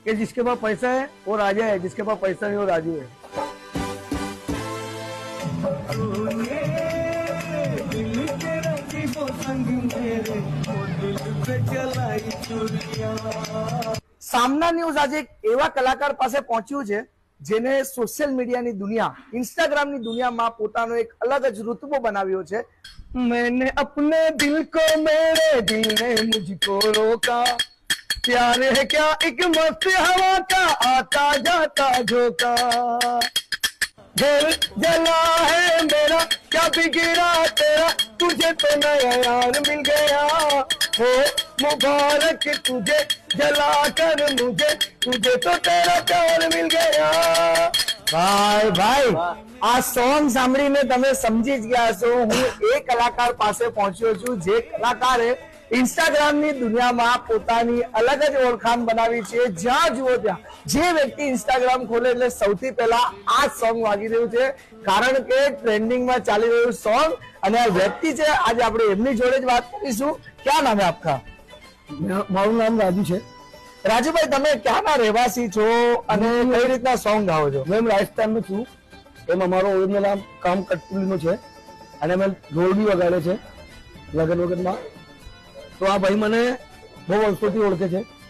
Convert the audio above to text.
कि जिसके पास पैसा है वो राजा है, जिसके पास पैसा नहीं वो राजू है। સામના ન્યૂઝ આજે એક એવા કલાકાર પાસે પહોંચ્યું છે જેને સોશિયલ મીડિયાની દુનિયા, ઇન્સ્ટાગ્રામની દુનિયામાં પોતાનો એક અલગ જ રુતબો બનાવ્યો છે। मैंने अपने दिल को मेरे दिल ने मुझको रोका, प्यार है क्या एक मस्त हवा का आता जाता झोंका, दिल जला है मेरा क्या बिगड़ा तेरा, तुझे तो नया यार मिल गया, हो मुबारक तुझे जला कर मुझे, तुझे तो तेरा प्यार मिल गया। ભાઈ ભાઈ, આ સોંગ સાંભળીને તમે સમજી જ ગયા છો હું એ કલાકાર પાસે પહોંચ્યો છું જે કલાકારે ઇન્સ્ટાગ્રામની દુનિયામાં પોતાની અલગ જ ઓળખાણ બનાવી છે। જ્યાં જુઓ ત્યાં જે વ્યક્તિ ઇન્સ્ટાગ્રામ ખોલે એટલે સૌથી પહેલા આ સોંગ વાગી રહ્યું છે, કારણ કે ટ્રેન્ડિંગમાં ચાલી રહ્યું સોંગ। અને આ વ્યક્તિ છે, આજે આપણે એમની જોડે જ વાત કરીશું। ક્યાં નામ है आपका? મારું નામ રાજુ છે। રાજુભાઈ, તમે ક્યાંના રહેવાસી છો અને કઈ રીતના સોંગ ગાઓ છો? મેં રાજસ્થાનનો છું। એમાં મારો ઓરિજિનલ નામ કામ કટપુલીનો છે અને મેં ઢોલ બી વગાડે છે લગન વગનમાં। તો આ ભાઈ મને બહુ વર્ષોથી ઓળખે છે